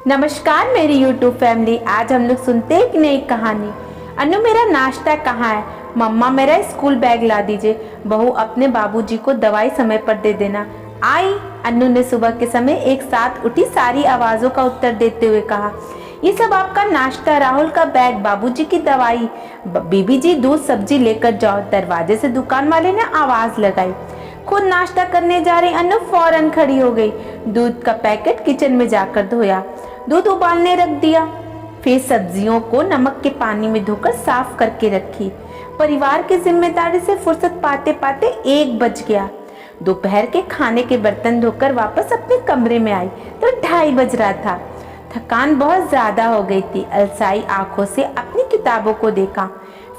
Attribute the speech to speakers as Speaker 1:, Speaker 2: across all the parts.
Speaker 1: नमस्कार मेरी YouTube family. आज हम लोग सुनते हैं एक नई कहानी। अन्नू मेरा नाश्ता कहाँ है? मम्मा मेरा स्कूल बैग ला दीजिए। बहू अपने बाबूजी को दवाई समय पर दे देना। आई। अन्नू ने सुबह के समय एक साथ उठी सारी आवाज़ों का उत्तर देते हुए कहा, ये सब आपका नाश्ता, राहुल का बैग, बाबूजी की दवाई। बीबी जी दूध सब्जी लेकर जाओ। दरवाजे से दुकान वाले ने आवाज़ लगाई। खुद नाश्ता करने जा रही अन्नू फौरन खड़ी हो गई। दूध का पैकेट किचन में जाकर धोया, दूध उबालने रख दिया, फिर सब्जियों को नमक के पानी में धोकर साफ करके रखी। परिवार की जिम्मेदारी से फुर्सत पाते पाते 1 बज गया। दोपहर के खाने के बर्तन धोकर वापस अपने कमरे में आई तो 2:30 बज रहा था। थकान बहुत ज्यादा हो गई थी। अलसाई आंखों से अपनी किताबों को देखा,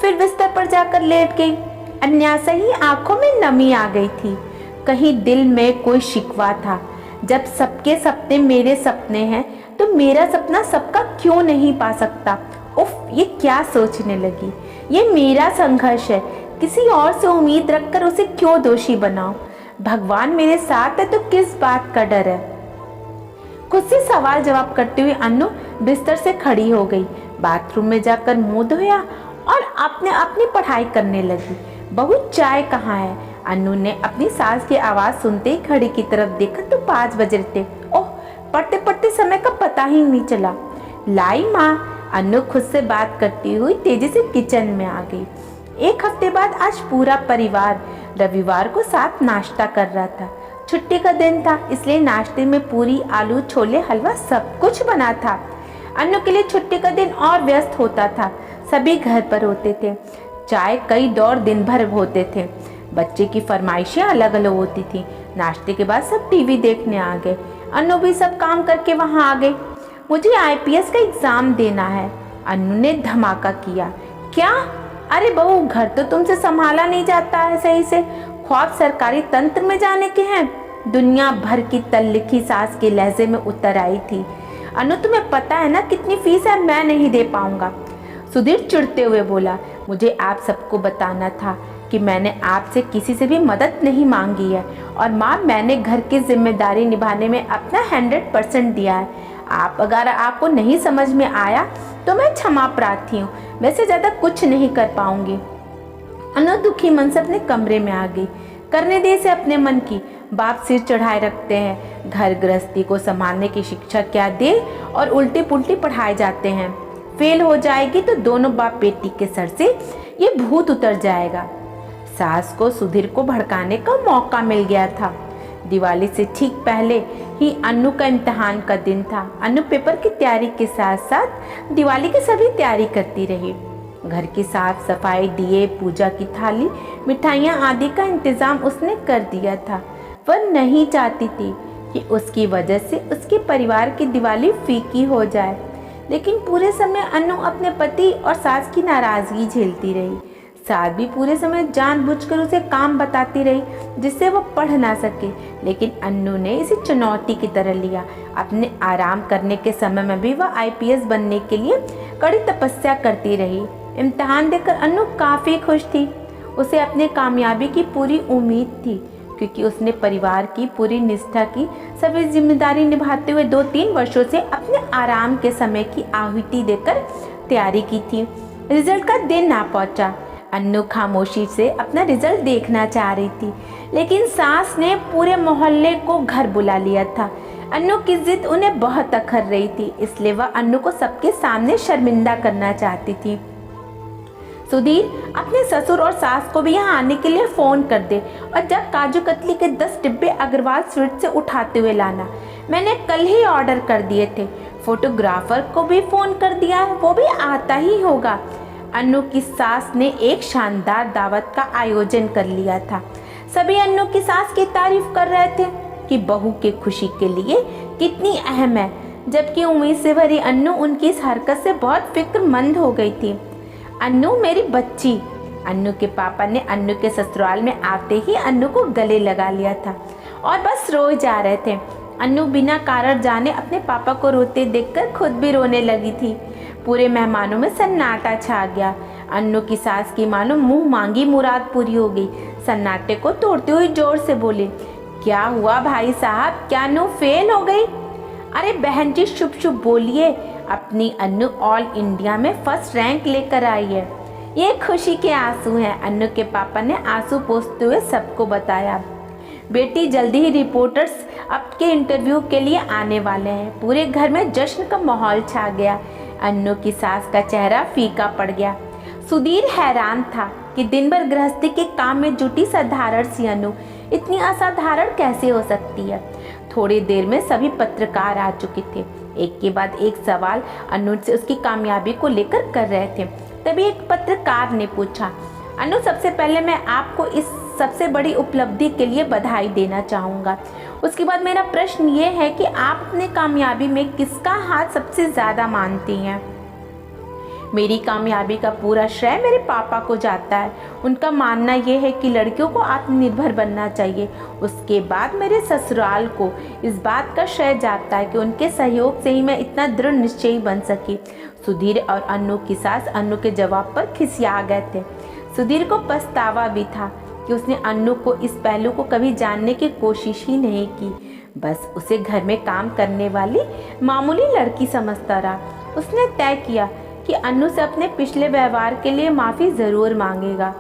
Speaker 1: फिर बिस्तर पर जाकर लेट गई। अन्यासा ही आंखों में नमी आ गई थी। कहीं दिल में कोई शिकवा था। जब सबके सपने मेरे सपने हैं तो मेरा सपना सबका क्यों नहीं पा सकता? उफ, ये क्या सोचने लगी। ये मेरा संघर्ष है, किसी और से उम्मीद रखकर उसे क्यों दोषी बनाऊं? भगवान मेरे साथ है तो किस बात का डर है? खुद से सवाल जवाब करते हुए अन्नू बिस्तर से खड़ी हो गई। बाथरूम में जाकर मुंह धोया और अपनी पढ़ाई करने लगी। बहू चाय कहाँ है? अन्नू ने अपनी सास की आवाज सुनते ही घड़ी की तरफ देखा तो 5 बज रहे थे। ओह, पढ़ते पढ़ते समय का पता ही नहीं चला। लाई माँ। अन्नू खुद से बात करती हुई तेजी से किचन में आ गई। 1 हफ्ते बाद आज पूरा परिवार रविवार को साथ नाश्ता कर रहा था। छुट्टी का दिन था, इसलिए नाश्ते में पूरी, आलू, छोले, हलवा सब कुछ बना था। अन्नू के लिए छुट्टी का दिन और व्यस्त होता था। सभी घर पर होते थे। चाय कई दौर दिन भर होते थे। बच्चे की फरमाइशें अलग अलग होती थी। नाश्ते के बाद सब टीवी देखने आ गए। अन्नू भी सब काम करके वहां आ गई। मुझे आईपीएस का एग्जाम देना है। अन्नू ने धमाका किया। क्या? अरे बहू, घर तो तुमसे संभाला नहीं जाता है सही से। ख्वाब सरकारी तंत्र में जाने के हैं। दुनिया भर की तल्लिखी सास के लहजे में उतर आई थी। अन्नू, तुम्हें पता है ना कितनी फीस है? मैं नहीं दे पाऊंगा। सुधीर चिढ़ते हुए बोला, मुझे आप सबको बताना था कि मैंने आपसे किसी से भी मदद नहीं मांगी है। और माँ, मैंने घर की जिम्मेदारी निभाने में अपना 100% दिया है। अगर आपको नहीं समझ में आया तो मैं क्षमा प्रार्थी हूँ। वैसे ज़्यादा कुछ नहीं कर पाऊंगी। अन्नू दुखी मन से अपने कमरे में आ गई। करने दे से अपने मन की। बाप सिर चढ़ाए रखते हैं। घर गृहस्थी को संभालने की शिक्षा क्या दे और उल्टी पुल्टी पढ़ाए जाते हैं। फेल हो जाएगी तो दोनों बाप बेटी के सर से ये भूत उतर जाएगा। सास को सुधीर को भड़काने का मौका मिल गया था। दिवाली से ठीक पहले ही अन्नू का इम्तिहान का दिन था। अन्नू पेपर की तैयारी के साथ साथ दिवाली की सभी तैयारी करती रही। घर की साफ सफाई, दिए, पूजा की थाली, मिठाइयाँ आदि का इंतजाम उसने कर दिया था। वह नहीं चाहती थी कि उसकी वजह से उसके परिवार की दिवाली फीकी हो जाए, लेकिन पूरे समय अन्नू अपने पति और सास की नाराजगी झेलती रही। सास भी पूरे समय जानबूझकर उसे काम बताती रही जिससे वो पढ़ ना सके, लेकिन अन्नू ने इसे चुनौती की तरह लिया। अपने आराम करने के समय में भी वह आईपीएस बनने के लिए कड़ी तपस्या करती रही। इम्तिहान देकर अन्नू काफ़ी खुश थी। उसे अपने कामयाबी की पूरी उम्मीद थी, क्योंकि उसने परिवार की पूरी निष्ठा की सभी जिम्मेदारी निभाते हुए 2-3 वर्षों से अपने आराम के समय की आहुति देकर तैयारी की थी। रिजल्ट का दिन ना पहुंचा। अन्नू खामोशी से अपना रिजल्ट देखना चाह रही थी, लेकिन सास ने पूरे मोहल्ले को घर बुला लिया था। अन्नू की जिद उन्हें बहुत अखर रही थी, इसलिए वह अन्नू को सबके सामने शर्मिंदा करना चाहती थी। सुधीर, अपने ससुर और सास को भी यहाँ आने के लिए फ़ोन कर दे और जब काजू कतली के 10 डिब्बे अग्रवाल स्वीट से उठाते हुए लाना। मैंने कल ही ऑर्डर कर दिए थे। फोटोग्राफर को भी फ़ोन कर दिया है, वो भी आता ही होगा। अन्नू की सास ने एक शानदार दावत का आयोजन कर लिया था। सभी अन्नू की सास की तारीफ कर रहे थे कि बहू की खुशी के लिए कितनी अहम है, जबकि उम्मीद से भरी अन्नू उनकी इस हरकत से बहुत फिक्रमंद हो गई थी। अन्नू मेरी बच्ची। अन्नू के पापा ने अन्नू के ससुराल में आते ही अन्नू को गले लगा लिया था और बस रोए जा रहे थे। अन्नू बिना कारण जाने अपने पापा को रोते देखकर खुद भी रोने लगी थी। पूरे मेहमानों में सन्नाटा छा गया। अन्नू की सास की मानो मुंह मांगी मुराद पूरी हो गई। सन्नाटे को तोड़ते हुए जोर से बोले, क्या हुआ भाई साहब? क्या अन्नू फेल हो गई? अरे बहन जी शुभ शुभ बोलिए, अपनी अन्नू ऑल इंडिया में फर्स्ट रैंक लेकर आई है। ये खुशी के आंसू हैं। अन्नू के पापा ने आंसू पोंछते हुए सबको बताया। बेटी जल्दी ही रिपोर्टर्स आपके इंटरव्यू के लिए आने वाले हैं। पूरे घर में जश्न का माहौल छा गया। अन्नू की सास का चेहरा फीका पड़ गया। सुधीर हैरान था कि दिन भर गृहस्थी के काम में जुटी साधारण सी अन्नू इतनी असाधारण कैसे हो सकती है। थोड़ी देर में सभी पत्रकार आ चुके थे। एक के बाद एक सवाल अन्नू से उसकी कामयाबी को लेकर कर रहे थे। तभी एक पत्रकार ने पूछा, अन्नू सबसे पहले मैं आपको इस सबसे बड़ी उपलब्धि के लिए बधाई देना चाहूँगा। उसके बाद मेरा प्रश्न ये है कि आप अपने कामयाबी में किसका हाथ सबसे ज़्यादा मानती हैं। मेरी कामयाबी का पूरा श्रेय मेरे पापा को जाता है। उनका मानना यह है कि लड़कियों को आत्मनिर्भर बनना चाहिए। उसके बाद मेरे ससुराल को इस बात का श्रेय जाता है कि उनके सहयोग से ही मैं इतना दृढ़ निश्चयी बन सकी। सुधीर और अन्नू की सास अन्नू के जवाब पर खिसिया गए थे। सुधीर को पछतावा भी था कि उसने अन्नू को इस पहलू को कभी जानने की कोशिश ही नहीं की। बस उसे घर में काम करने वाली मामूली लड़की समझता रहा। उसने तय किया कि अन्नू से अपने पिछले व्यवहार के लिए माफ़ी ज़रूर मांगेगा।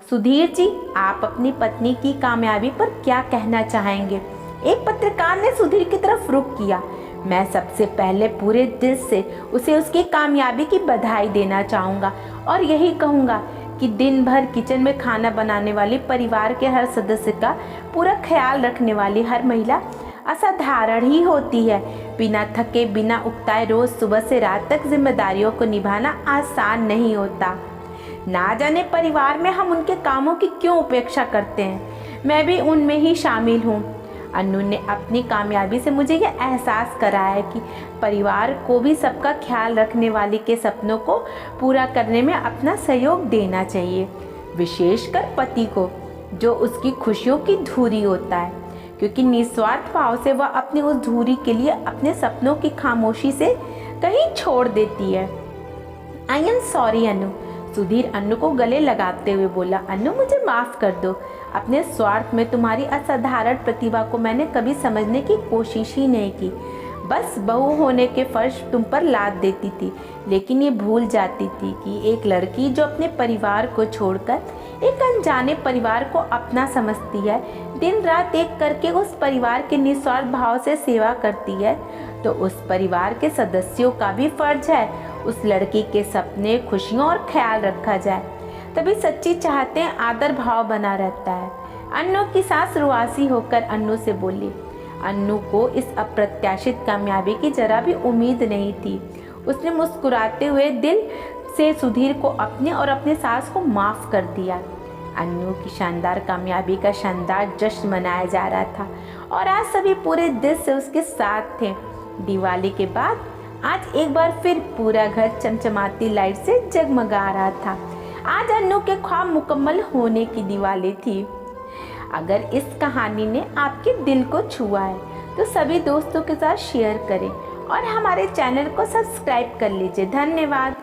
Speaker 1: सुधीर जी, आप अपनी पत्नी की कामयाबी पर क्या कहना चाहेंगे? एक पत्रकार ने सुधीर की तरफ रुख किया। मैं सबसे पहले पूरे दिल से उसे उसकी कामयाबी की बधाई देना चाहूँगा और यही कहूँगा कि दिन भर किचन में खाना बनाने वाली, परिवार के हर सदस्य का पूरा ख्याल रखने वाली हर महिला असाधारण ही होती है। बिना थके, बिना उकताए रोज सुबह से रात तक जिम्मेदारियों को निभाना आसान नहीं होता। ना जाने परिवार में हम उनके कामों की क्यों उपेक्षा करते हैं। मैं भी उनमें ही शामिल हूँ। अन्नू ने अपनी कामयाबी से मुझे यह एहसास कराया है कि परिवार को भी सबका ख्याल रखने वाली के सपनों को पूरा करने में अपना सहयोग देना चाहिए, विशेषकर पति को, जो उसकी खुशियों की धुरी होता है, क्योंकि निस्वार्थ भाव से वह अपनी उस धुरी के लिए अपने सपनों की खामोशी से कहीं छोड़ देती है। I am sorry Annu. Sudhir Annu को गले लगाते हुए बोला, अन्नू मुझे माफ़ कर दो। अपने स्वार्थ में तुम्हारी असाधारण प्रतिभा को मैंने कभी समझने की कोशिश ही नहीं की। बस बहू होने के फर्ज तुम पर लाद देती थी, लेकिन ये भूल जाती थी कि एक लड़की जो अपने परिवार को छोड़कर एक अनजाने परिवार को अपना समझती है, दिन रात एक करके उस परिवार के निस्वार्थ भाव से सेवा करती है, तो उस परिवार के सदस्यों का भी फर्ज है उस लड़की के सपने, खुशियों और ख्याल रखा जाए। तभी सच्ची चाहते हैं आदर भाव बना रहता है। अन्नू की सास रुआसी होकर अन्नू से बोली। अन्नू को इस अप्रत्याशित कामयाबी की जरा भी उम्मीद नहीं थी। उसने मुस्कुराते हुए दिल से सुधीर को अपने और अपने सास को माफ़ कर दिया। अन्नू की शानदार कामयाबी का शानदार जश्न मनाया जा रहा था और आज सभी पूरे दिल से उसके साथ थे। दिवाली के बाद आज एक बार फिर पूरा घर चमचमाती लाइट से जगमगा रहा था। आज अन्नू के ख्वाब मुकम्मल होने की दिवाली थी। अगर इस कहानी ने आपके दिल को छुआ है तो सभी दोस्तों के साथ शेयर करें और हमारे चैनल को सब्सक्राइब कर लीजिए। धन्यवाद।